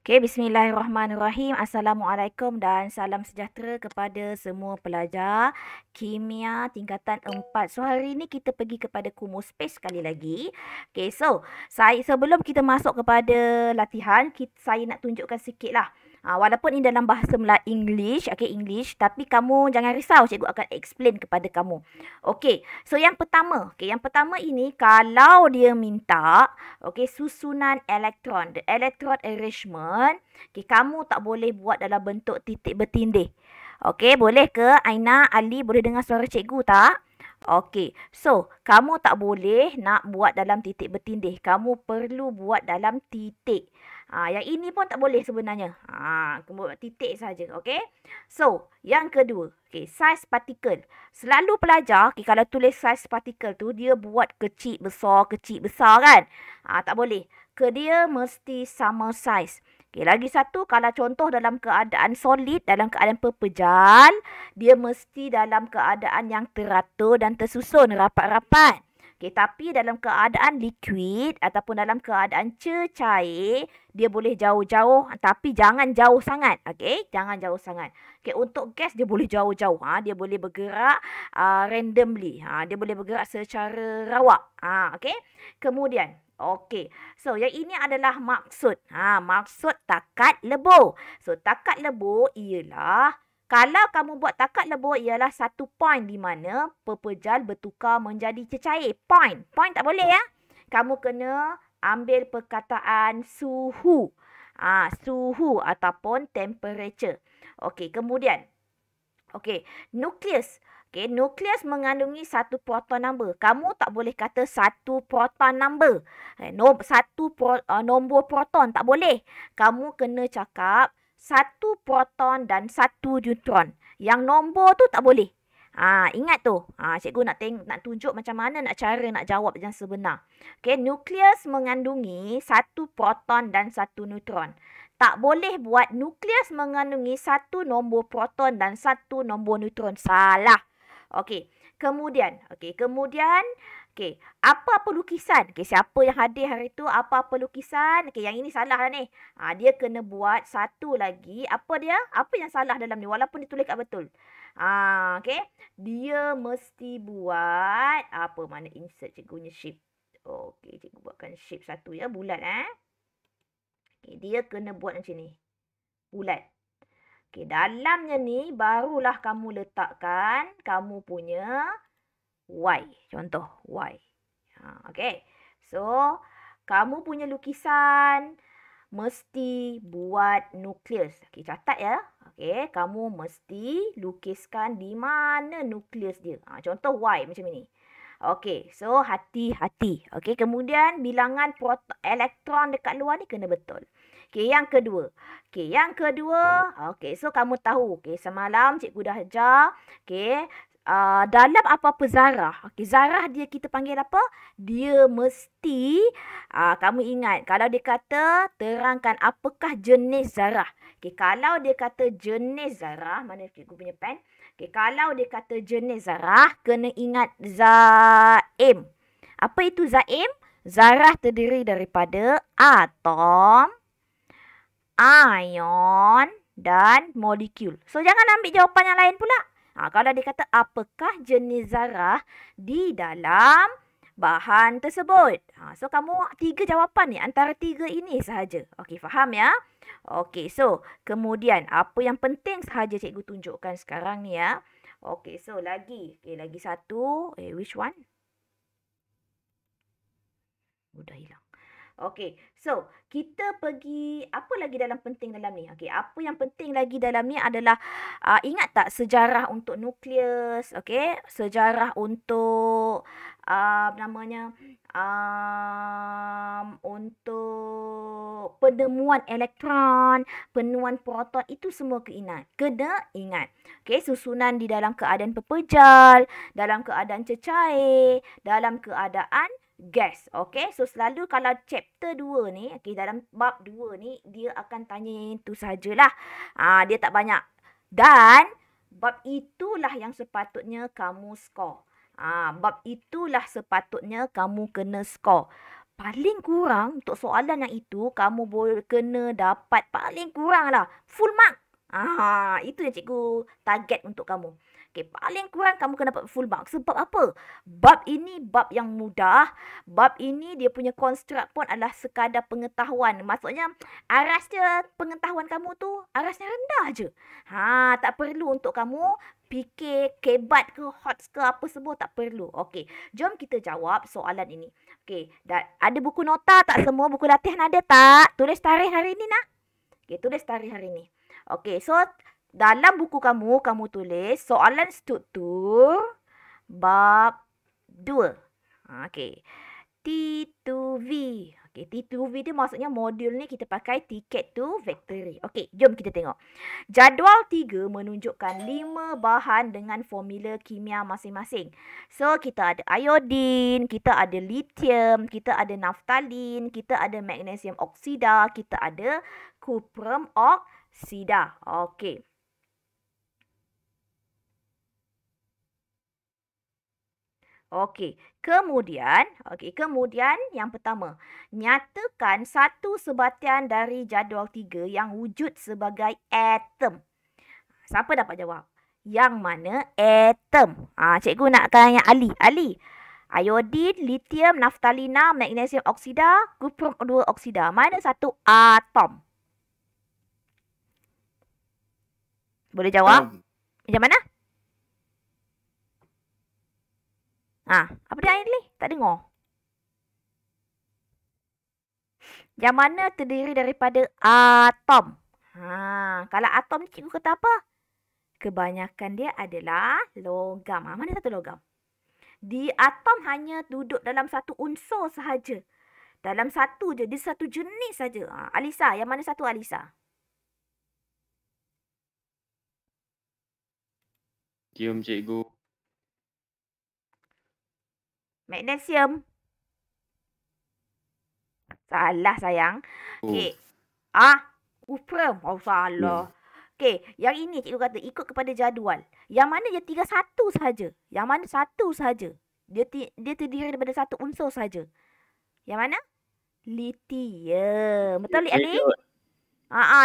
Okay, bismillahirrahmanirrahim. Assalamualaikum dan salam sejahtera kepada semua pelajar kimia tingkatan 4. So, hari ini kita pergi kepada Kumus Space sekali lagi. Okay, so, sebelum kita masuk kepada latihan, saya nak tunjukkan sikit lah. Walaupun ini dalam bahasa English, okay, English, tapi kamu jangan risau, cikgu akan explain kepada kamu. Okay, so yang pertama ini kalau dia minta, okay, susunan elektron, the electron arrangement, okay, kamu tak boleh buat dalam bentuk titik bertindih. Okay, boleh ke Aina, Ali, boleh dengar suara cikgu tak? Okey, so kamu tak boleh nak buat dalam titik bertindih. Kamu perlu buat dalam titik. Yang ini pun tak boleh sebenarnya. Kamu buat titik saja, okey? So, yang kedua, okey, saiz partikel. Selalu pelajar, okay, kalau tulis saiz partikel tu, dia buat kecil besar kan? Tak boleh. Dia mesti sama saiz. Okay, lagi satu, kalau contoh dalam keadaan solid, dalam keadaan pepejal, dia mesti dalam keadaan yang teratur dan tersusun rapat-rapat. Okay, tapi dalam keadaan liquid ataupun dalam keadaan cecair, dia boleh jauh-jauh tapi jangan jauh sangat. Okay, jangan jauh sangat. Okay, untuk gas dia boleh jauh-jauh. Dia boleh bergerak randomly. Dia boleh bergerak secara rawak. Okay, kemudian okey. So, yang ini adalah maksud. Maksud takat lebur. So, takat lebur ialah, kalau kamu buat takat lebur ialah satu point di mana pepejal bertukar menjadi cecair. Point. Point tak boleh ya. Kamu kena ambil perkataan suhu. Suhu ataupun temperature. Okey, kemudian. Okey, nukleus. Okay, nukleus mengandungi satu proton number. Kamu tak boleh kata satu proton number. Nombor proton tak boleh. Kamu kena cakap satu proton dan satu neutron. Yang nombor tu tak boleh. Ingat tu. Cikgu nak tunjuk macam mana cara nak jawab yang sebenar. Okay, nukleus mengandungi satu proton dan satu neutron. Tak boleh buat nukleus mengandungi satu nombor proton dan satu nombor neutron. Salah. Okey, kemudian, apa-apa lukisan? Okey, siapa yang hadir hari tu, apa-apa lukisan? Okey, yang ini salah dah ni. Dia kena buat satu lagi. Apa dia? Apa yang salah dalam ni? Walaupun ditulis kat betul. Okey, dia mesti buat, apa mana insert cikgunya shape. Okey, cikgu buatkan shape satu ya, bulat Okey, dia kena buat macam ni. Bulat. Okey, dalamnya ni barulah kamu letakkan kamu punya Y. Contoh Y. Okey. So, kamu punya lukisan mesti buat nukleus. Okey, catat ya. Okey, kamu mesti lukiskan di mana nukleus dia. Contoh Y macam ini. Okey, so hati-hati. Okey, kemudian bilangan elektron dekat luar ni kena betul. Okey, yang kedua. Okey, so kamu tahu. Okey, semalam cikgu dah ajar. Okey, dalam apa-apa zarah. Okey, zarah dia kita panggil apa? Dia mesti, kamu ingat. Kalau dia kata, terangkan apakah jenis zarah. Okey, kalau dia kata jenis zarah, mana cikgu punya pen? Okey, kalau dia kata jenis zarah, kena ingat zaim. Apa itu zaim? Zarah terdiri daripada atom, ion dan molekul. So, jangan ambil jawapan yang lain pula. Kalau dia kata apakah jenis zarah di dalam bahan tersebut. So, kamu 3 jawapan ni. Antara 3 ini sahaja. Okey, faham ya? Okey, so kemudian apa yang penting sahaja cikgu tunjukkan sekarang ni ya. Okey, so lagi. Lagi satu. Which one? Sudah hilang. Okey, so kita pergi, apa lagi dalam penting dalam ni? Okey, apa yang penting lagi dalam ni adalah, ingat tak sejarah untuk nukleus, okey? Sejarah untuk, untuk penemuan elektron, penemuan proton, itu semua kena ingat. Okey, susunan di dalam keadaan pepejal, dalam keadaan cecair, dalam keadaan gas. Okay, so selalu kalau chapter 2 ni, okay, dalam bab 2 ni, dia akan tanya itu sajalah. Dia tak banyak. Dan bab itulah yang sepatutnya kamu skor. Bab itulah sepatutnya kamu kena skor. paling kurang untuk soalan yang itu, kamu boleh kena dapat paling kurang lah full mark. Itu yang cikgu target untuk kamu. Okay, paling kurang kamu kena dapat full mark. Sebab apa? Bab ini bab yang mudah. Bab ini dia punya konstruk pun adalah sekadar pengetahuan. Maksudnya arasnya pengetahuan kamu tu arasnya rendah je. Tak perlu untuk kamu fikir kebat ke hot ke apa semua, tak perlu. Okey, jom kita jawab soalan ini. Okey, ada buku nota tak semua? Buku latihan ada tak? Tulis tarikh hari ni nak? Okey, tulis tarikh hari ni. Okey, so dalam buku kamu tulis soalan struktur bab 2. Okey. T2V. Okey, T2V tu maksudnya modul ni kita pakai ticket to victory. Okey, jom kita tengok. Jadual 3 menunjukkan 5 bahan dengan formula kimia masing-masing. So, kita ada iodin, kita ada lithium, kita ada naftalin, kita ada magnesium oksida, kita ada cuprum oksida. Okey. Okey, kemudian yang pertama, nyatakan satu sebatian dari jadual 3 yang wujud sebagai atom. Siapa dapat jawab? Yang mana atom? Cikgu nak tanya Ali. Ali, iodin, lithium, naftalina, magnesium oksida, cuprum 2 oksida. Mana satu atom? Boleh jawab? Macam mana? Apa dia ni? Tak dengar. Yang mana terdiri daripada atom? Kalau atom ni cikgu kata apa? Kebanyakan dia adalah logam. Mana satu logam? Di atom hanya duduk dalam satu unsur sahaja. Dalam satu je. Dia satu jenis saja. Alisa, yang mana satu Alisa? Cium cikgu. Magnesium. Salah sayang. Okey. Cuprum. Salah. Okey, yang ini cikgu kata ikut kepada jadual. Yang mana dia tinggal satu sahaja. Yang mana satu sahaja. Dia terdiri daripada satu unsur sahaja. Yang mana? Lithium. Betul Ali?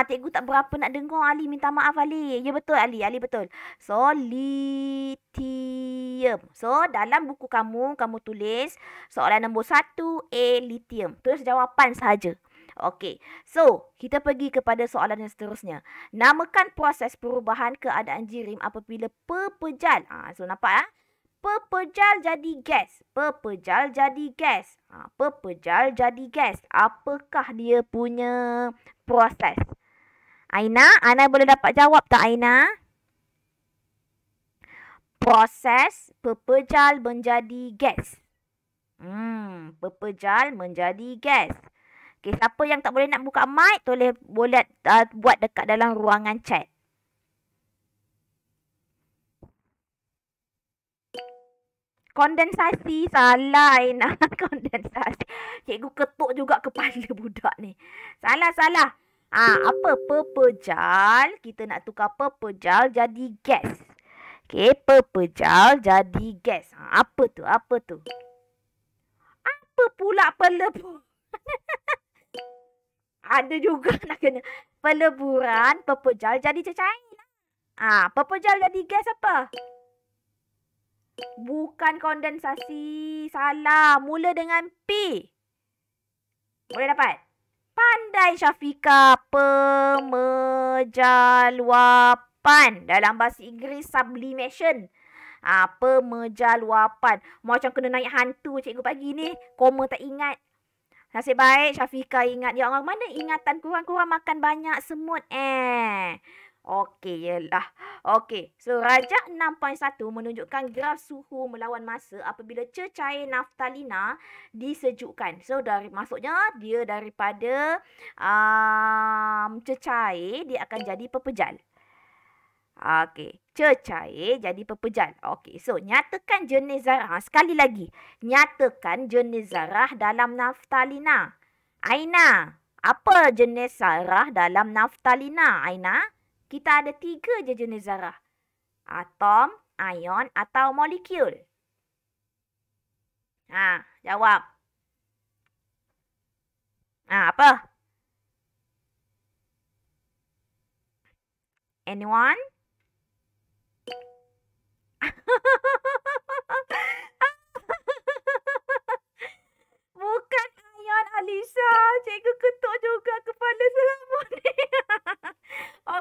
Cikgu tak berapa nak dengar Ali. Minta maaf Ali. Ya betul Ali. Ali betul. So, lithium. So, dalam buku kamu tulis soalan nombor 1A lithium. Tulis jawapan sahaja. Okey. So, kita pergi kepada soalan yang seterusnya. Namakan proses perubahan keadaan jirim apabila pepejal. So, nampak pepejal jadi gas. Pepejal jadi gas. Pepejal jadi gas. Apakah dia punya proses? Aina boleh dapat jawab tak Aina? Proses pepejal menjadi gas. Pepejal menjadi gas. Okay, siapa yang tak boleh nak buka mic, boleh buat dekat dalam ruangan chat. Kondensasi. Salah Aina. Kondensasi. Cikgu ketuk juga kepala budak ni. Salah. Apa pepejal? Kita nak tukar pepejal jadi gas. Okay, pepejal jadi gas. Apa tu? Apa pula peleburan? Ada juga nak kena. Peleburan pepejal jadi cecair. Pepejal jadi gas apa? Bukan kondensasi. Salah. Mula dengan P. Boleh dapat? Pandai Syafika. Pemejaluapan. Dalam bahasa Inggeris sublimation. Pemejaluapan. Macam kena naik hantu cikgu pagi ni. Koma tak ingat. Nasib baik Syafika ingat. Ya Allah, mana ingatan kurang-kurang makan banyak semut Okey, yelah. Okey, so rajak 6.1 menunjukkan graf suhu melawan masa apabila cecair naftalina disejukkan. So, maksudnya dia daripada cecair, dia akan jadi pepejal. Okey, cecair jadi pepejal. Okey, so nyatakan jenis zarah. Sekali lagi, nyatakan jenis zarah dalam naftalina. Aina, apa jenis zarah dalam naftalina? Aina, kita ada 3 je jenis zarah. Atom, ion atau molekul. Jawab. Apa? Anyone? Bukan ion, Alisa. Cikgu ketuk juga kepala selama ni.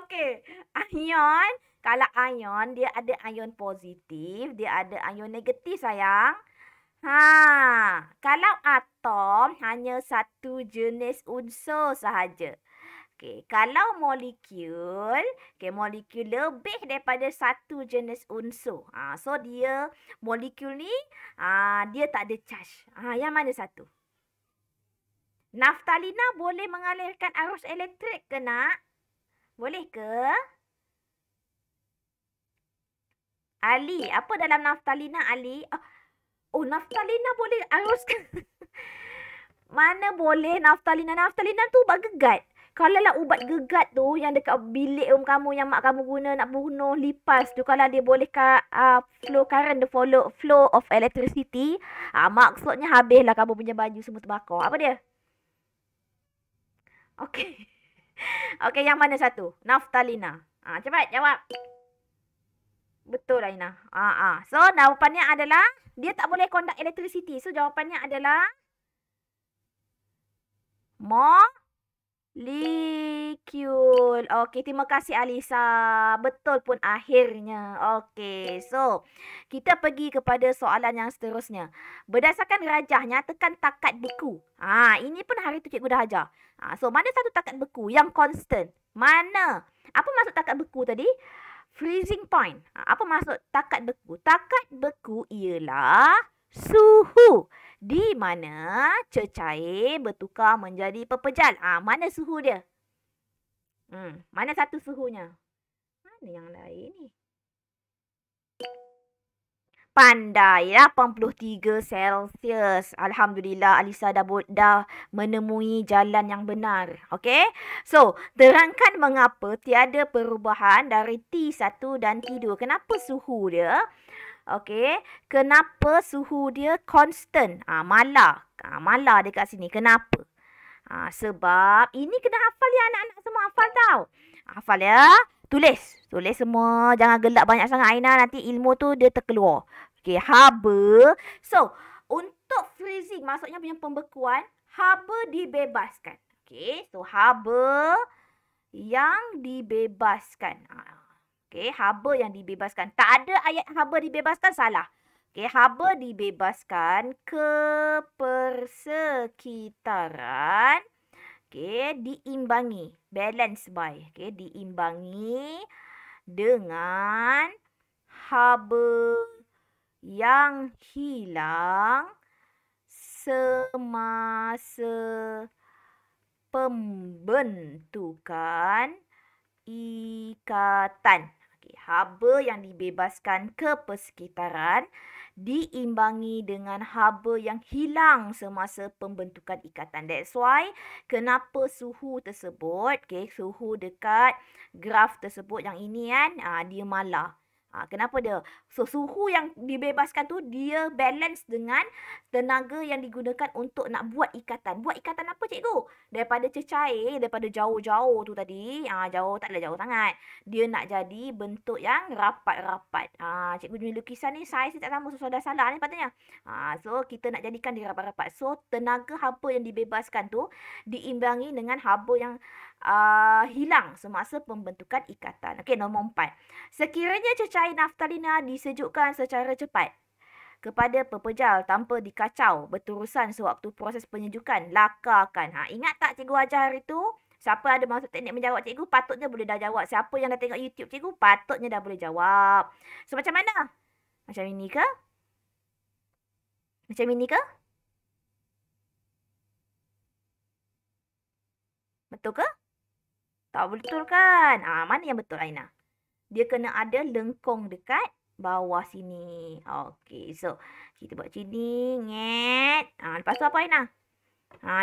Okey. Ion. Kalau ion, dia ada ion positif. Dia ada ion negatif, sayang. Kalau atom, hanya satu jenis unsur sahaja. Okey, kalau molekul, molekul lebih daripada satu jenis unsur. So dia molekul ni dia tak ada charge. Yang mana satu? Naftalina boleh mengalirkan arus elektrik ke nak? Boleh ke? Ali, apa dalam naftalina Ali? Oh, naftalina boleh aruskan. Mana boleh naftalina? Naftalina tu ubat gegat. Kalau lah ubat gegat tu yang dekat bilik kamu yang mak kamu guna nak bunuh lipas tu, kalau dia boleh flow current, the flow of electricity, maksudnya habislah kamu punya baju semua terbakar. Apa dia? Okey. Okey, yang mana satu? Naftalina. Cepat jawab. Betul, Aina. So, jawapannya adalah dia tak boleh conduct electricity. So, jawapannya adalah molekul. Okey, terima kasih Alisa. Betul pun akhirnya. Okey, so kita pergi kepada soalan yang seterusnya. Berdasarkan rajahnya, tekan takat beku. Ini pun hari tu cikgu dah ajar. So, mana satu takat beku yang constant? Mana? Apa maksud takat beku tadi? Freezing point. Apa maksud takat beku? Takat beku ialah suhu di mana cecair bertukar menjadi pepejal. Mana suhu dia? Mana satu suhunya? Mana yang lain ni? Pandai 83 Celsius. Alhamdulillah Alisa dah menemui jalan yang benar. Okey? So, terangkan mengapa tiada perubahan dari T1 dan T2. Kenapa suhu dia? Okey. Kenapa suhu dia constant? Malar. Malar dekat sini. Kenapa? Sebab ini kena hafal ya, anak-anak semua hafal tau. Hafal ya. Tulis. Tulis semua. Jangan gelak banyak sangat Aina. Nanti ilmu tu dia terkeluar. Okey. Haba. So, untuk freezing maksudnya punya pembekuan, haba dibebaskan. Okey. So, haba yang dibebaskan. Okey, haba yang dibebaskan. Tak ada ayat haba dibebaskan, salah. Okey, haba dibebaskan ke persekitaran. Okey, diimbangi. Balance by. Okey, diimbangi dengan haba yang hilang semasa pembentukan ikatan. Haba yang dibebaskan ke persekitaran diimbangi dengan haba yang hilang semasa pembentukan ikatan. That's why kenapa suhu tersebut, suhu dekat graf tersebut yang ini kan, dia malar. Kenapa dia? So, suhu yang dibebaskan tu dia balance dengan tenaga yang digunakan untuk nak buat ikatan. Buat ikatan apa cikgu? Daripada cecair, daripada jauh-jauh tu tadi. Jauh, taklah jauh sangat. Dia nak jadi bentuk yang rapat-rapat. Cikgu punya lukisan ni saiz ni tak sama. So, dah salah ni patutnya. So, kita nak jadikan dia rapat-rapat. So, tenaga haba yang dibebaskan tu diimbangi dengan haba yang hilang semasa pembentukan ikatan. Okey, nombor 4. Sekiranya cecair naftalina disejukkan secara cepat kepada pepejal tanpa dikacau berterusan sewaktu proses penyejukan, lakarkan. Ingat tak cikgu ajar hari tu? Siapa ada maksud teknik menjawab cikgu, patutnya boleh dah jawab. Siapa yang dah tengok YouTube cikgu, patutnya dah boleh jawab. So, macam mana? Macam ini ke? Macam ini ke? Betul ke? Tak betul kan? Mana yang betul Aina? Dia kena ada lengkung dekat bawah sini. Okey, so kita buat sini, nget. Lepas tu apa Aina?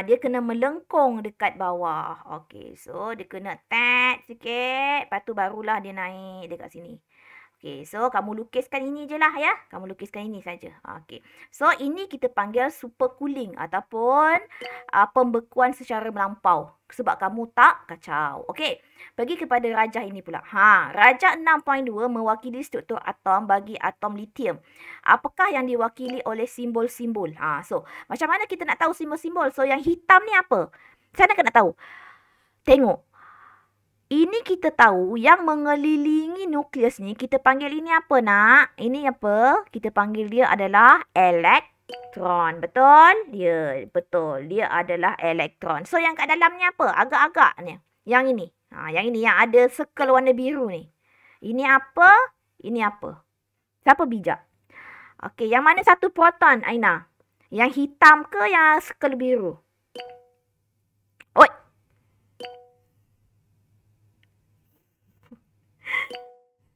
Dia kena melengkung dekat bawah. Okey, so dia kena tat sikit. Lepas tu barulah dia naik dekat sini. Okey, so kamu lukiskan ini je lah ya. Kamu lukiskan ini saja. Okey. So, ini kita panggil super cooling ataupun pembekuan secara melampau. Sebab kamu tak kacau. Okey. Pergi kepada rajah ini pula. Rajah 6.2 mewakili struktur atom bagi atom lithium. Apakah yang diwakili oleh simbol-simbol? So, macam mana kita nak tahu simbol-simbol? So, yang hitam ni apa? Saya nak tahu. Tengok. Ini kita tahu yang mengelilingi nukleus ni, kita panggil ini apa nak? Ini apa? Kita panggil dia adalah elektron. Betul? Ya, betul. Dia adalah elektron. So, yang kat dalamnya apa? Agak-agak ni. Yang ini. Yang ini yang ada circle warna biru ni. Ini apa? Ini apa? Siapa bijak? Okey, yang mana satu proton, Aina? Yang hitam ke yang circle biru? Oi!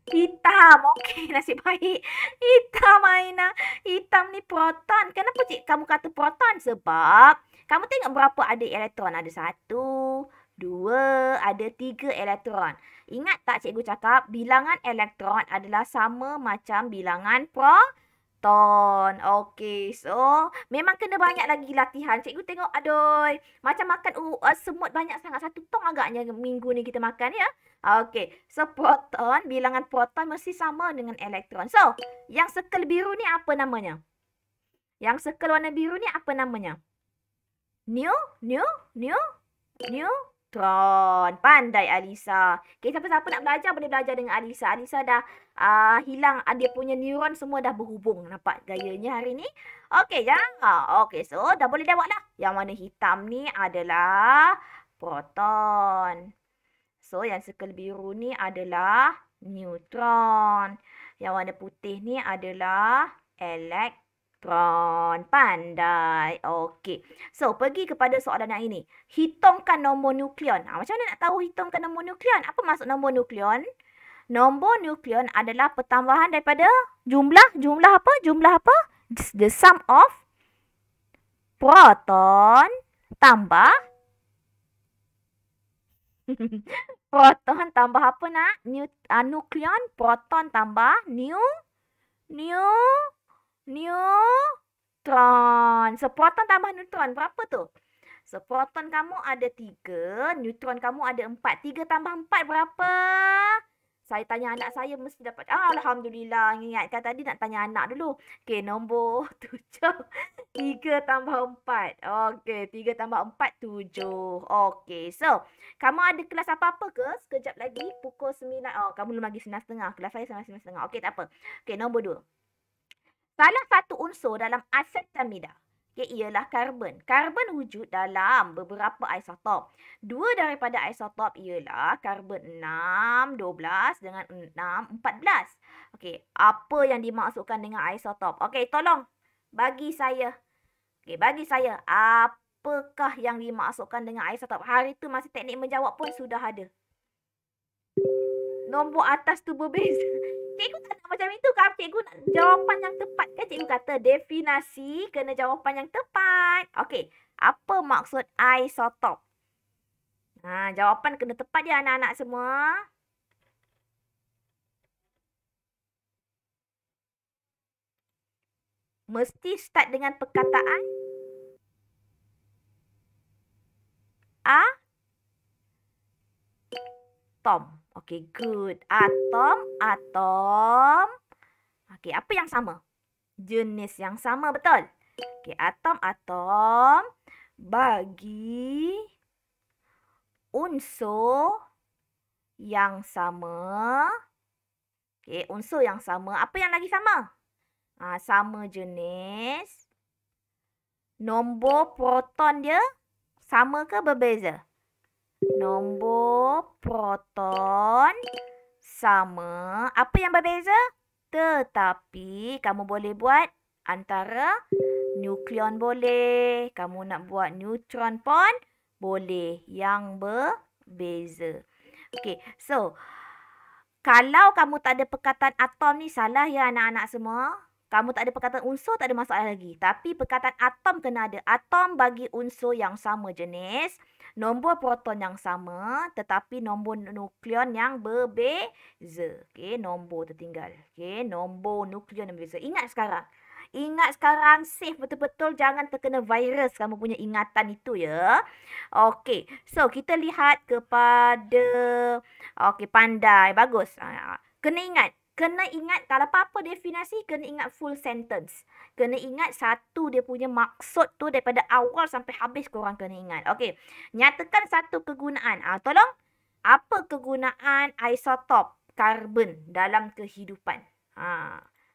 Hitam. Okey, nasib baik. Hitam, Aina. Hitam ni proton. Kenapa kamu kata proton? Sebab kamu tengok berapa ada elektron. Ada 1, 2, ada 3 elektron. Ingat tak cikgu cakap bilangan elektron adalah sama macam bilangan proton. Okey, so memang kena banyak lagi latihan. Cikgu tengok, aduh, macam makan semut banyak sangat. 1 tong agaknya minggu ni kita makan ya. Okey, so proton, bilangan proton mesti sama dengan elektron. So, yang circle biru ni apa namanya? Yang circle warna biru ni apa namanya? Neutron. Pandai Alisa. Okay, siapa-siapa nak belajar boleh belajar dengan Alisa. Alisa dah hilang dia punya neuron semua dah berhubung. Nampak gayanya hari ni? Okey, ya. Okey, so dah boleh jawab lah. Yang mana hitam ni adalah proton. So, yang circle biru ni adalah neutron. Yang warna putih ni adalah elektron. Pandai. Okey. So, pergi kepada soalan yang ini. Hitungkan nombor nukleon. Macam mana nak tahu hitungkan nombor nukleon? Apa maksud nombor nukleon? Nombor nukleon adalah pertambahan daripada jumlah apa? Jumlah apa? The sum of proton tambah proton tambah apa nak? Nukleon. Proton tambah neutron. So, proton tambah neutron. Berapa tu? So, proton kamu ada 3. Neutron kamu ada 4. 3 tambah 4 berapa? Saya tanya anak saya mesti dapat. Alhamdulillah. Ingatkan tadi nak tanya anak dulu. Okey, nombor 7. 3 tambah 4. Okey, 3 tambah 4, 7. Okey, so kamu ada kelas apa-apa ke? Sekejap lagi pukul 9. Kamu belum lagi 9.30. Kelas saya sampai 9.30. Okey, tak apa. Okey, nombor 2. Salah satu unsur dalam asetamida ialah karbon. Karbon wujud dalam beberapa isotop. 2 daripada isotop ialah karbon 6, 12 dengan 6, 14. Okey, apa yang dimaksudkan dengan isotop? Okey, tolong bagi saya. Okey, bagi saya. Apakah yang dimaksudkan dengan isotop? Hari tu masa teknik menjawab pun sudah ada. Nombor atas tu berbeza. Cikgu tak nak macam itu kan? Cikgu nak jawapan yang tepat kan? Cikgu kata definasi kena jawapan yang tepat. Okey, apa maksud isotop? Jawapan kena tepat ya anak-anak semua. Mesti start dengan perkataan atom. Okey, good. Atom. Okey, apa yang sama? Jenis yang sama, betul? Okey, atom bagi unsur yang sama. Okey, unsur yang sama. Apa yang lagi sama? Sama jenis. Nombor proton dia sama ke berbeza? Nombor proton sama. Apa yang berbeza? Tetapi kamu boleh buat antara nukleon boleh. Kamu nak buat neutron pun boleh. Yang berbeza. Okey, so kalau kamu tak ada perkataan atom ni salah ya anak-anak semua. Kamu tak ada perkataan unsur, tak ada masalah lagi. Tapi perkataan atom kena ada. Atom bagi unsur yang sama jenis, nombor proton yang sama, tetapi nombor nukleon yang berbeza. Okey, nombor tertinggal. Okey, nombor nukleon yang berbeza. Ingat sekarang. Ingat sekarang, save betul-betul, jangan terkena virus kamu punya ingatan itu ya. Okey, so kita lihat kepada, okey, pandai, bagus. Kena ingat. Kena ingat kalau apa-apa definasi, kena ingat full sentence. Kena ingat satu dia punya maksud tu daripada awal sampai habis korang kena ingat. Okey. Nyatakan satu kegunaan. Tolong. Apa kegunaan isotop karbon dalam kehidupan?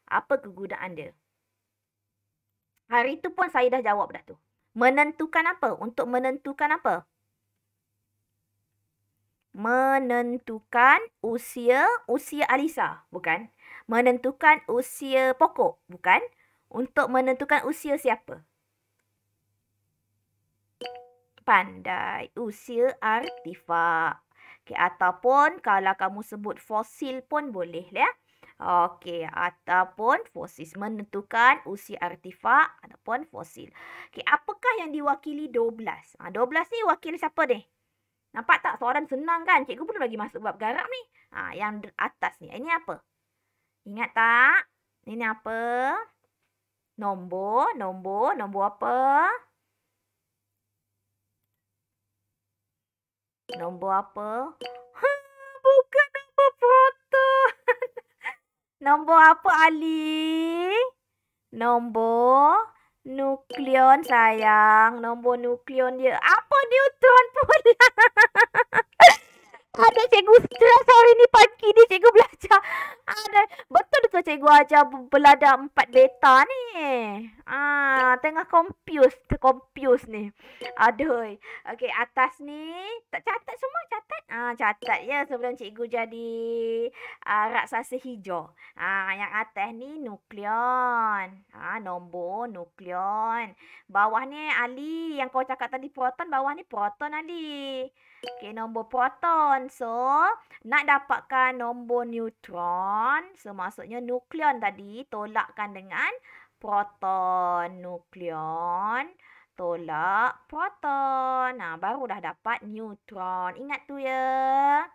Apa kegunaan dia? Hari tu pun saya dah jawab dah tu. Menentukan apa? Untuk menentukan apa? Menentukan usia Alisa, bukan? Menentukan usia pokok, bukan? Untuk menentukan usia siapa? Pandai. Usia artifak. Okay, ataupun kalau kamu sebut fosil pun boleh ya. Okey, ataupun fosil, menentukan usia artifak ataupun fosil. Okey, apakah yang diwakili 12? 12 ni wakil siapa ni? Nampak tak soalan senang kan? Cikgu belum lagi masuk bab garap ni. Yang atas ni. Ini apa? Ingat tak? Ini apa? Nombor apa? Nombor apa? Bukan nombor proton. Nombor apa, Ali? Nombor nukleon, sayang. Nombor nukleon dia. Apa neutron pula? Ada cikgu stres hari ni pagi ni cikgu belajar. Betul ke cikgu ajar belada 4 beta ni? Tengah confuse ni. Aduh. Okey, atas ni tak catat semua, catat. Catat ya sebelum cikgu jadi raksasa hijau. Yang atas ni nukleon. Nombor nukleon. Bawah ni Ali, yang kau cakap tadi proton, bawah ni proton Ali. Okey, nombor proton. So, nak dapatkan nombor neutron, so maksudnya nukleon tadi tolakkan dengan proton. Nukleon tolak proton. Barulah dapat neutron. Ingat tu ya.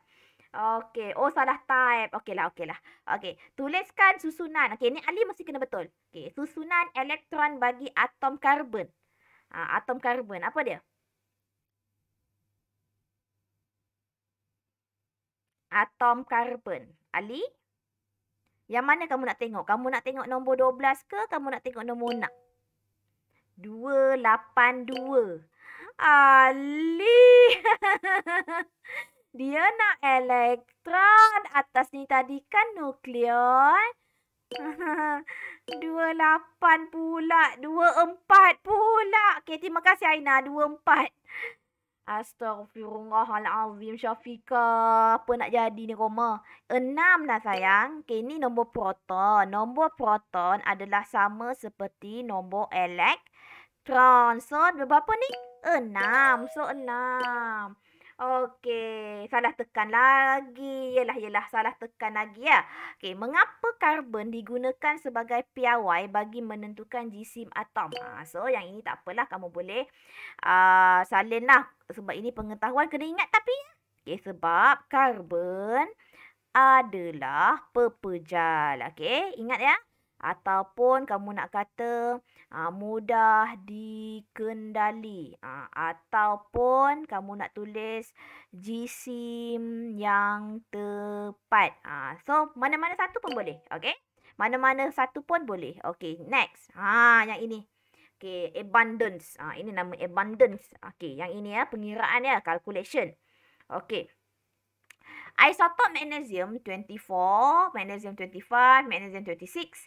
Okey. Oh, salah type. Okeylah. Okey. Tuliskan susunan. Okey, ni Ali mesti kena betul. Okey, susunan elektron bagi atom karbon. Atom karbon. Apa dia? Atom karbon. Ali? Yang mana kamu nak tengok? Kamu nak tengok nombor 12 ke? Kamu nak tengok nombor 6? 282. Ali! Dia nak elektron. Atas ni tadi kan nukleon. 28 pula. 24 pula. Okey, terima kasih Aina. 24. Astaghfirullahalazim, Syafiqah. Apa nak jadi ni Roma? 6 dah sayang. Okay, ni nombor proton. Nombor proton adalah sama seperti nombor elektron. So, berapa ni? 6. So, 6. Okey, salah tekan lagi. Yelah, salah tekan lagi ya. Okey, mengapa karbon digunakan sebagai piawai bagi menentukan jisim atom? So, yang ini tak apalah, kamu boleh salinlah. Sebab ini pengetahuan kena ingat tapi ya. Okey, sebab karbon adalah pepejal. Okey, ingat ya. Ataupun kamu nak kata mudah dikendali. Ataupun kamu nak tulis jisim yang tepat. So, mana-mana satu pun boleh. Okay? Mana-mana satu pun boleh. Okay, next. Yang ini. Okay, abundance. Ini nama abundance. Okay, yang ini ya, pengiraan ya, calculation. Okay. Isotop magnesium 24, magnesium 25, magnesium 26.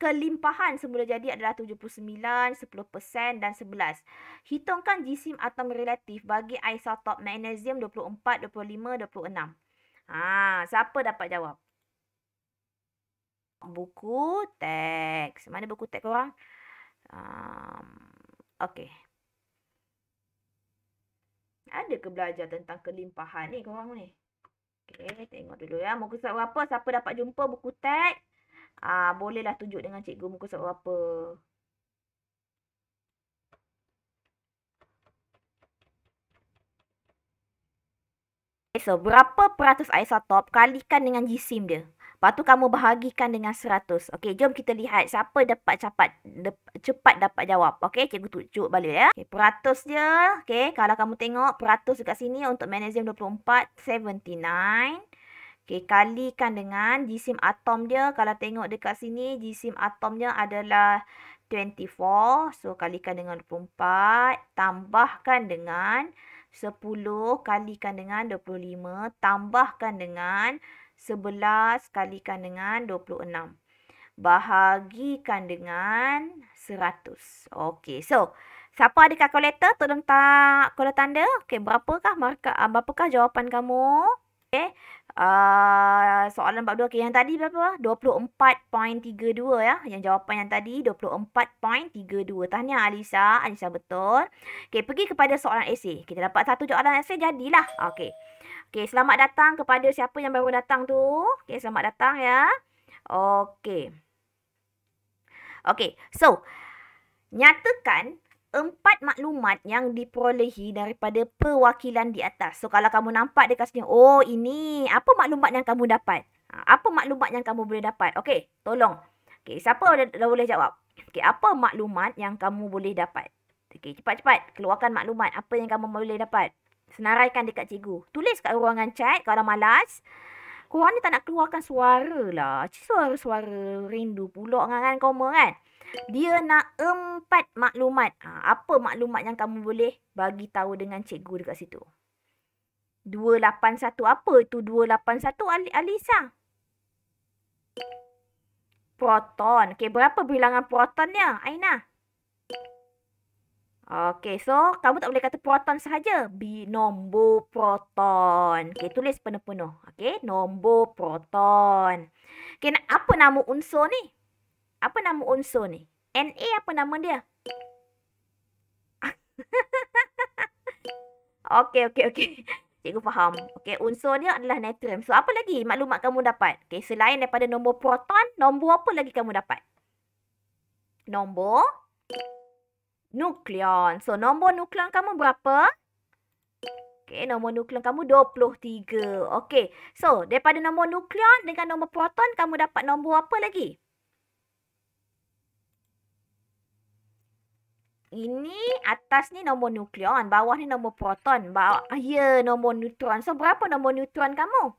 Kelimpahan semula jadi adalah 79, 10% dan 11. Hitungkan jisim atom relatif bagi isotop magnesium 24, 25, 26. Siapa dapat jawab? Buku teks. Mana buku teks korang? Okey. Ada ke belajar tentang kelimpahan ni korang ni? Okey, tengok dulu ya. Muka surat berapa? Siapa dapat jumpa buku teks? Bolehlah tunjuk dengan cikgu muka surat berapa. So, berapa peratus isotop kalikan dengan jisim dia. Lepas tu kamu bahagikan dengan 100. Okey, jom kita lihat siapa cepat dapat jawab. Okey, cikgu tunjuk balik ya. Okey, peratus dia. Okey, kalau kamu tengok peratus dekat sini untuk magnesium 24, 79. Okey, kalikan dengan jisim atom dia. Kalau tengok dekat sini, jisim atomnya adalah 24. So, kalikan dengan 24. Tambahkan dengan 10 kalikan dengan 25. Tambahkan dengan 11 kalikan dengan 26. Bahagikan dengan 100. Okey, so siapa ada kalkulator? Tolong tak kola tanda. Okey, berapakah jawapan kamu? Okey. Soalan bab 2. Okay, yang tadi berapa? 24.32 ya. Yang jawapan yang tadi 24.32. Tahniah Alisa. Alisa betul. Okey, pergi kepada soalan esei. Kita dapat satu soalan esei, jadilah. Okey. Okey, selamat datang kepada siapa yang baru datang tu. Okey, selamat datang ya. Okey. Okey, so nyatakan 4 maklumat yang diperolehi daripada perwakilan di atas. So, kalau kamu nampak dekat sini, oh ini, apa maklumat yang kamu dapat? Apa maklumat yang kamu boleh dapat? Okey, tolong. Okey, siapa dah boleh jawab? Okey, apa maklumat yang kamu boleh dapat? Okey, cepat-cepat. Keluarkan maklumat. Apa yang kamu boleh dapat? Senaraikan dekat cikgu. Tulis kat ruangan chat kalau malas. Korang ni tak nak keluarkan suara lah. Suara-suara rindu pulak dengan koma kan? Dia nak 4 maklumat. Apa maklumat yang kamu boleh bagi tahu dengan cikgu dekat situ? 281. Apa itu 281 Alisa? Proton. Okey, berapa bilangan protonnya, Aina? Okey, so kamu tak boleh kata proton sahaja. Nombor proton. Okey, tulis penuh-penuh. Okey, nombor proton. Okey, apa nama unsur ni? Apa nama unsur ni? Na apa nama dia? Okey. Cikgu faham. Okey, unsur dia adalah natrium. So, apa lagi maklumat kamu dapat? Okey, selain daripada nombor proton, nombor apa lagi kamu dapat? Nombor nukleon. So, nombor nukleon kamu berapa? Okey, nombor nukleon kamu 23. Okey, so daripada nombor nukleon dengan nombor proton, kamu dapat nombor apa lagi? Ini atas ni nombor nukleon, bawah ni nombor proton. Nombor neutron. So, berapa nombor neutron kamu?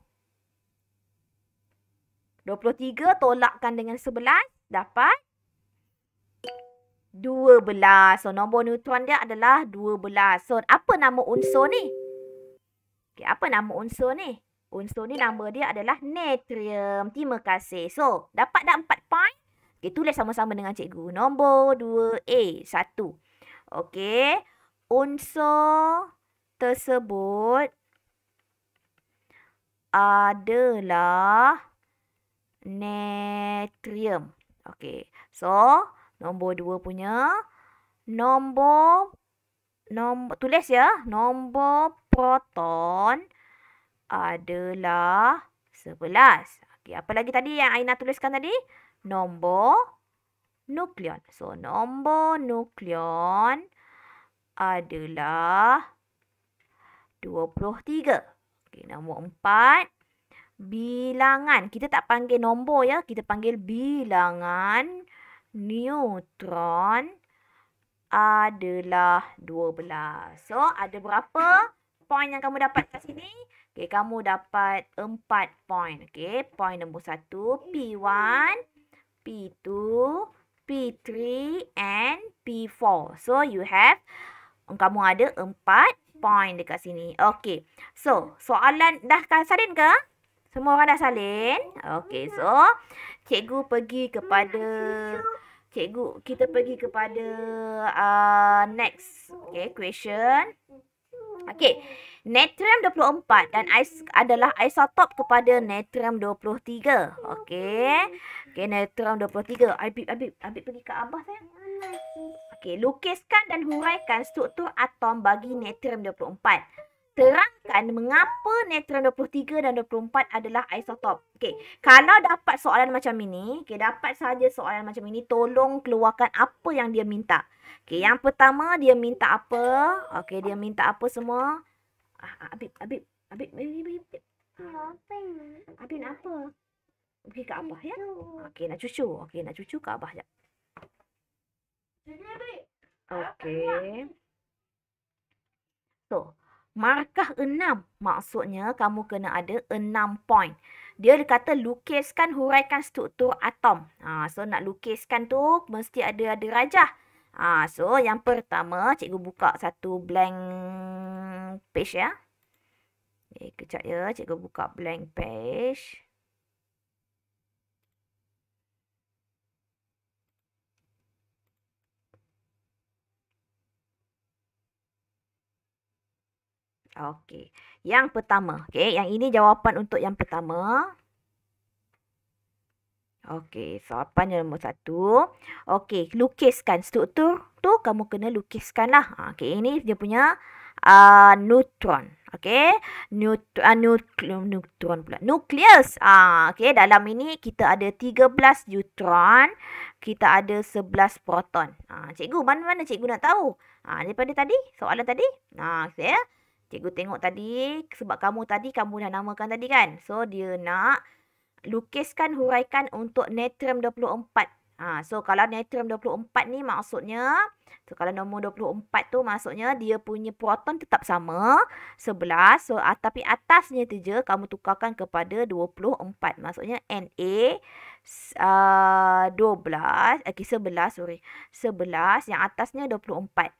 23 tolakkan dengan 11, dapat 12. So, nombor neutron dia adalah 12. So, apa nama unsur ni? Okay, apa nama unsur ni? Unsur ni nama dia adalah natrium. Terima kasih. So, dapat dah 4 point? Okay, tulis sama-sama dengan cikgu. Nombor 2A. 1. Okey. Unsur tersebut adalah natrium. Okey. So, nombor 2 punya. Tulis ya. Nombor proton adalah 11. Okey, apa lagi tadi yang Aina tuliskan tadi? Nombor nukleon. So, nombor nukleon adalah 23. Okey, nombor 4. Bilangan. Kita tak panggil nombor ya. Kita panggil bilangan neutron adalah 12. So, ada berapa point yang kamu dapat kat sini? Okey, kamu dapat 4 point. Okey, point nombor 1, P1, P2, P3 and P4. So, kamu ada 4 point dekat sini. Okey. So, soalan dah salin ke? Semua orang dah salin? Okey. So, kita pergi kepada next. Okey, question. Okey. Natrium 24 dan adalah isotop kepada natrium 23. Okey. Okey, natrium 23. Habib pergi ke Abah sayang. Okey, lukiskan dan huraikan struktur atom bagi natrium 24. Terangkan mengapa neutron 23 dan 24 adalah isotop. Okey, kalau dapat soalan macam ini, dapat saja soalan macam ini, tolong keluarkan apa yang dia minta. Okey, yang pertama dia minta apa? Okey, dia minta apa semua? Habib, Habib, Habib, Habib. Habib nak apa? Pergi ke Abah ya? Okey, nak cucu. Okey, nak cucu ke Abah jap. Okey. So, markah 6. Maksudnya kamu kena ada 6 poin. Dia kata lukiskan huraikan struktur atom. So nak lukiskan tu mesti ada rajah. So yang pertama cikgu buka satu blank page ya. Kejap ya, cikgu buka blank page. Okey. Yang pertama. Okey, yang ini jawapan untuk yang pertama. Okey, jawapan nombor 1. Okey, lukiskan struktur tu kamu kena lukiskan lah. Okey, ini dia punya neutron. Okey, neutron pula. Nukleus. Okey, dalam ini kita ada 13 neutron, kita ada 11 proton. Cikgu, mana-mana cikgu nak tahu? Daripada tadi, soalan tadi. Okey ya. Cikgu tengok tadi, sebab kamu dah namakan tadi kan. So, dia nak lukiskan huraikan untuk neutron 24. So, kalau neutron 24 ni maksudnya, so kalau nombor 24 tu maksudnya dia punya proton tetap sama, 11. So, tapi atasnya tu je kamu tukarkan kepada 24. Maksudnya Na 12, 11, yang atasnya 24.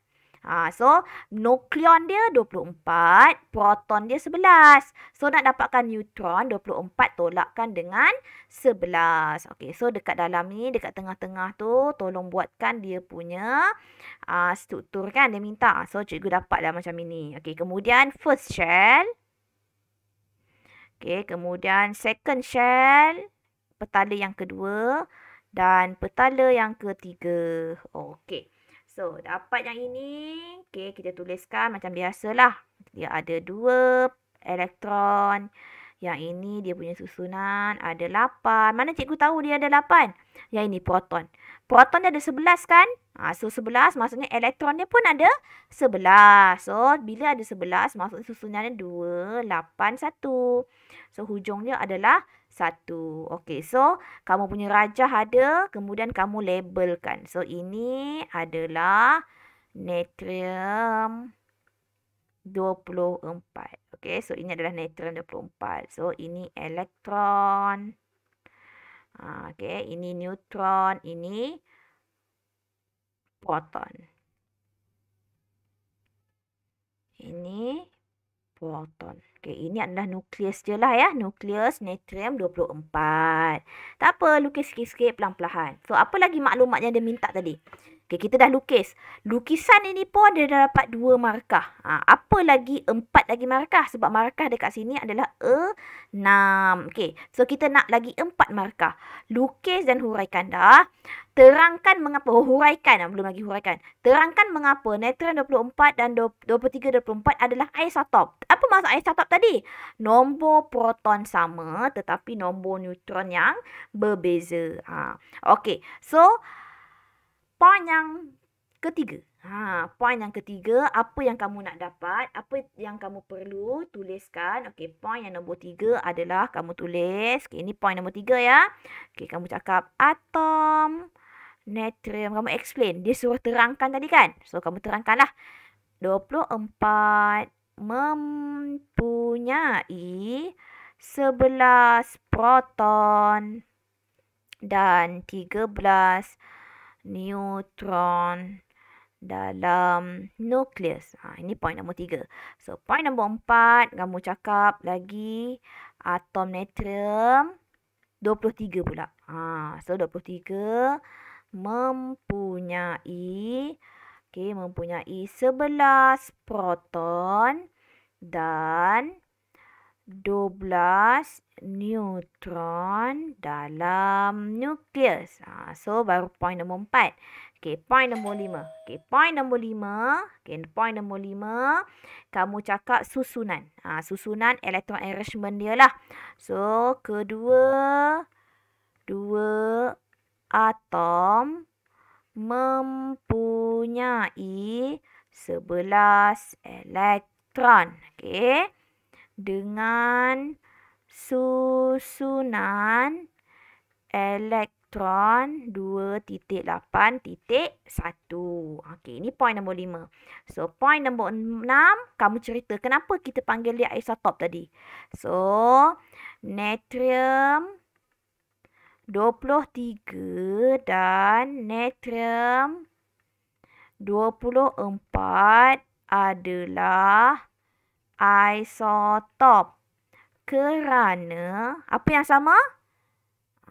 So, nukleon dia 24, proton dia 11. So, nak dapatkan neutron 24 tolakkan dengan 11. Okey, so dekat dalam ni, dekat tengah-tengah tu, tolong buatkan dia punya struktur kan dia minta. So, cikgu dapat dah macam ini. Okey, kemudian first shell. Okey, kemudian second shell, petala yang kedua dan petala yang ketiga. Okey. So, dapat yang ini. Okey, kita tuliskan macam biasalah. Dia ada 2 elektron. Yang ini dia punya susunan ada 8. Mana cikgu tahu dia ada 8? Yang ini proton. Proton dia ada 11 kan? So, 11 maksudnya elektron dia pun ada 11. So, bila ada 11 maksudnya susunannya 2, 8, 1. So, hujung dia adalah 1. Okey, so kamu punya rajah ada, kemudian kamu labelkan. So, ini adalah neutron 24. Okey, so ini adalah neutron 24. So, ini elektron. Okey, ini neutron, ini proton. Ini proton. Okey, ini adalah nukleus je lah ya. Nukleus neutron 24. Tak apa, lukis sikit-sikit pelan-pelan. So, apa lagi maklumat yang dia minta tadi? Okey, kita dah lukis. Lukisan ini pun dia dah dapat 2 markah. Apa lagi? 4 lagi markah. Sebab markah dekat sini adalah 6. Okey, so kita nak lagi 4 markah. Lukis dan huraikan dah. Terangkan mengapa, huraikan, belum lagi huraikan. Terangkan mengapa neutron 24 dan 23 24 adalah isotop. Apa maksud isotop tadi? Nombor proton sama tetapi nombor neutron yang berbeza. Okey, so poin yang ketiga. Poin yang ketiga, apa yang kamu nak dapat, apa yang kamu perlu tuliskan. Okey, poin yang nombor 3 adalah kamu tulis. Okey, ini poin nombor 3 ya. Okey, kamu cakap atom neutron, kamu explain. Dia suruh terangkan tadi kan? So, kamu terangkanlah. 24 mempunyai 11 proton dan 13 neutron dalam nukleus. Ini poin nombor 3. So, poin nombor 4, kamu cakap lagi atom neutron 23 pula. So, 23 mempunyai 11 proton dan 12 neutron dalam nukleus. So, baru poin nombor 4. Okey, point nombor 5. Okey, point nombor 5. Okey, point nombor 5. Kamu cakap susunan. Susunan elektron arrangement dia lah. So, dua atom mempunyai 11 elektron. Okey. Dengan susunan elektron 2.8.1. Okey, ini point nombor 5. So, point nombor 6, kamu cerita kenapa kita panggil dia isotop tadi. So, natrium 23 dan natrium 24 adalah isotop. Kerana apa yang sama?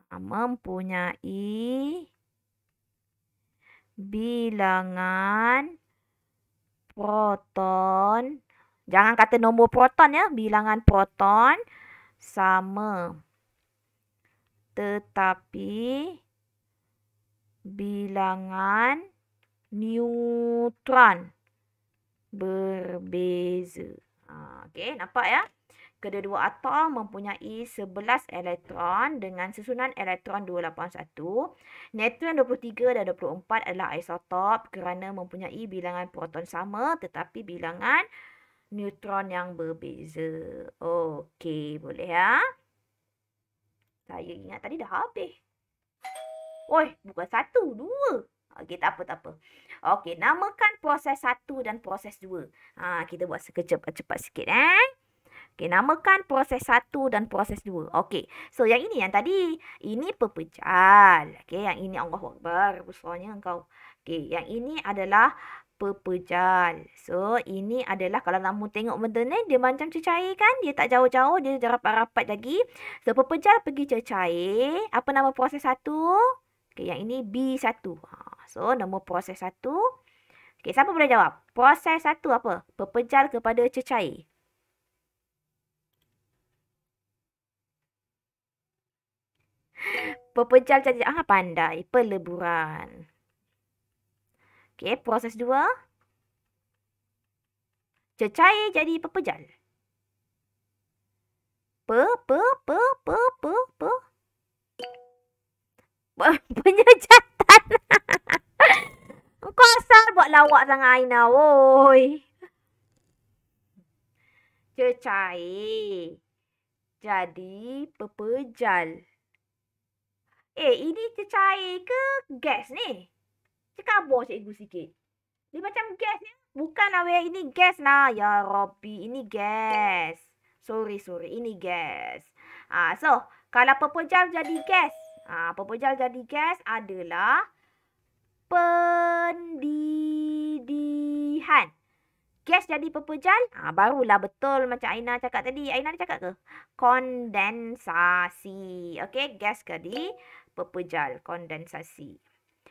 Mempunyai bilangan proton. Jangan kata nombor proton ya. Bilangan proton sama. Tetapi bilangan neutron berbeza. Okey, nampak ya? Kedua-dua atom mempunyai 11 elektron dengan susunan elektron 281. Neutron 23 dan 24 adalah isotop kerana mempunyai bilangan proton sama tetapi bilangan neutron yang berbeza. Okey, boleh ya? Saya ingat tadi dah habis. Oi, bukan 1, 2. Okey, tak apa. Okey, namakan proses 1 dan proses 2. Kita buat sekejap cepat sikit Okey, namakan proses 1 dan proses 2. Okey, so yang ini yang tadi. Ini pepejal. Okey, yang ini Allahu Akbar. Besarnya engkau. Okey, yang ini adalah pepejal. So, ini adalah kalau kamu tengok benda ni, dia macam cecair kan? Dia tak jauh-jauh, dia rapat-rapat lagi. So, pepejal pergi cecair. Apa nama proses 1? Okey, yang ini B1. So, nama proses 1. Okey, siapa boleh jawab? Proses 1 apa? Pepejal kepada cecair. Pepejal jadi pandai. Peleburan. Okey, proses 2. Cecair jadi pepejal. Penyejatan. Kau asal buat lawak sangat Aina, woi. Cecair jadi pepejal. Ini cecair ke gas ni? Cakap abang cikgu sikit. Dia macam gas ni. Bukanlah weh, ini gas lah. Ya Rabbi, ini gas. Sorry, ini gas. So, kalau pepejal jadi gas. Pepejal jadi gas adalah pendidihan. Gas jadi pepejal, barulah betul macam Aina cakap tadi. Aina cakap ke? Kondensasi. Okey, gas jadi pepejal, kondensasi.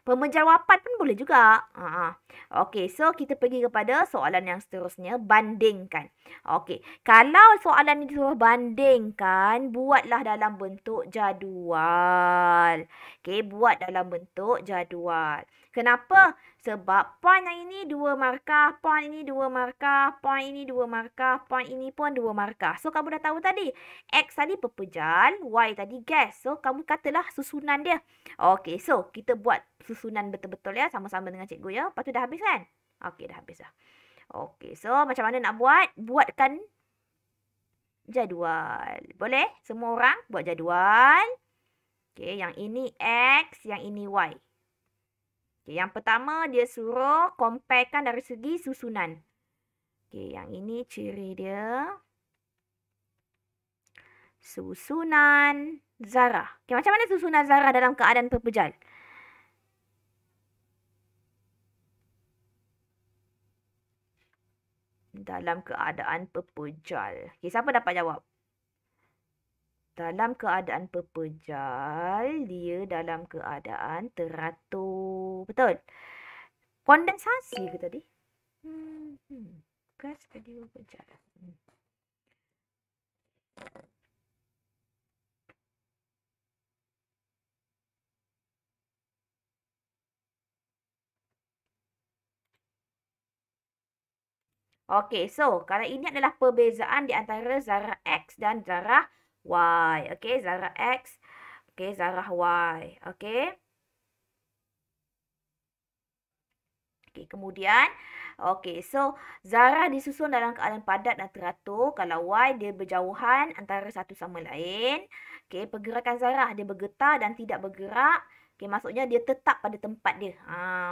Pemejal wapat pun boleh juga. Okey, so kita pergi kepada soalan yang seterusnya. Bandingkan. Okey, kalau soalan itu bandingkan, buatlah dalam bentuk jadual. Okey, buat dalam bentuk jadual. Kenapa? Sebab point yang ini 2 markah, point ini 2 markah, point ini 2 markah, point ini pun 2 markah. So, kamu dah tahu tadi. X tadi pepejal, Y tadi gas. So, kamu katalah susunan dia. Okey, so kita buat susunan betul-betul ya. Sama-sama dengan cikgu ya. Lepas tu dah habis kan? Okey, dah habis dah. Okey, so macam mana nak buat? Buatkan jadual. Boleh? Semua orang buat jadual. Okey, yang ini X, yang ini Y. Okey, yang pertama dia suruh comparekan dari segi susunan. Okey, yang ini ciri dia. Susunan zarah. Okay, macam mana susunan zarah dalam keadaan pepejal? Dalam keadaan pepejal. Okay, siapa dapat jawab? Dalam keadaan pepejal, dia dalam keadaan teratur. Betul? Kondensasi ke tadi? Gas tadi pepejal. Okey, so kalau ini adalah perbezaan di antara zarah X dan zarah Y. Okey, zarah X, okey, zarah Y. Okey. Okey, kemudian, okey, so zarah disusun dalam keadaan padat dan teratur. Kalau Y dia berjauhan antara satu sama lain. Okey, pergerakan zarah dia bergetar dan tidak bergerak. Okey, maksudnya dia tetap pada tempat dia.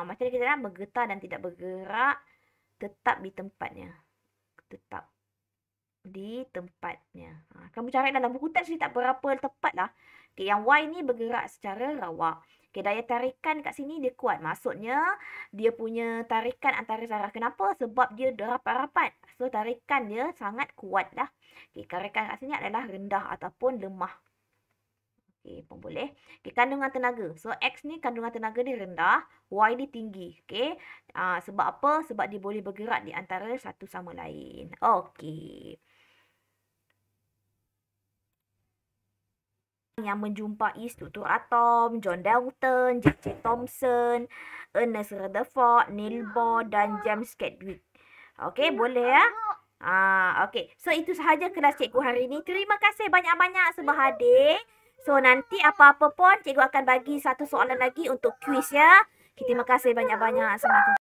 Macam ni kita nak bergetar dan tidak bergerak, tetap di tempatnya. Tetap di tempatnya. Kamu cari dalam buku teks ni tak berapa tepat lah. Okay, yang Y ni bergerak secara rawak. Okay, daya tarikan kat sini dia kuat. Maksudnya, dia punya tarikan antara zarah. Kenapa? Sebab dia rapat-rapat. So, tarikan dia sangat kuat lah. Okay, tarikan kat sini adalah rendah ataupun lemah. Okay, pun boleh. Okay, kandungan tenaga. So, X ni kandungan tenaga dia rendah. Y ni tinggi. Okay. Sebab apa? Sebab dia boleh bergerak di antara satu sama lain. Okay. Yang menjumpai struktur atom, John Dalton, J.J. Thomson, Ernest Rutherford, Niels Bohr dan James Chadwick. Okey, boleh ya? Okey. So, itu sahaja kelas cikgu hari ini. Terima kasih banyak-banyak sebab hadir. So, nanti apa-apa pun cikgu akan bagi satu soalan lagi untuk kuis ya. Terima kasih banyak-banyak. Assalamualaikum.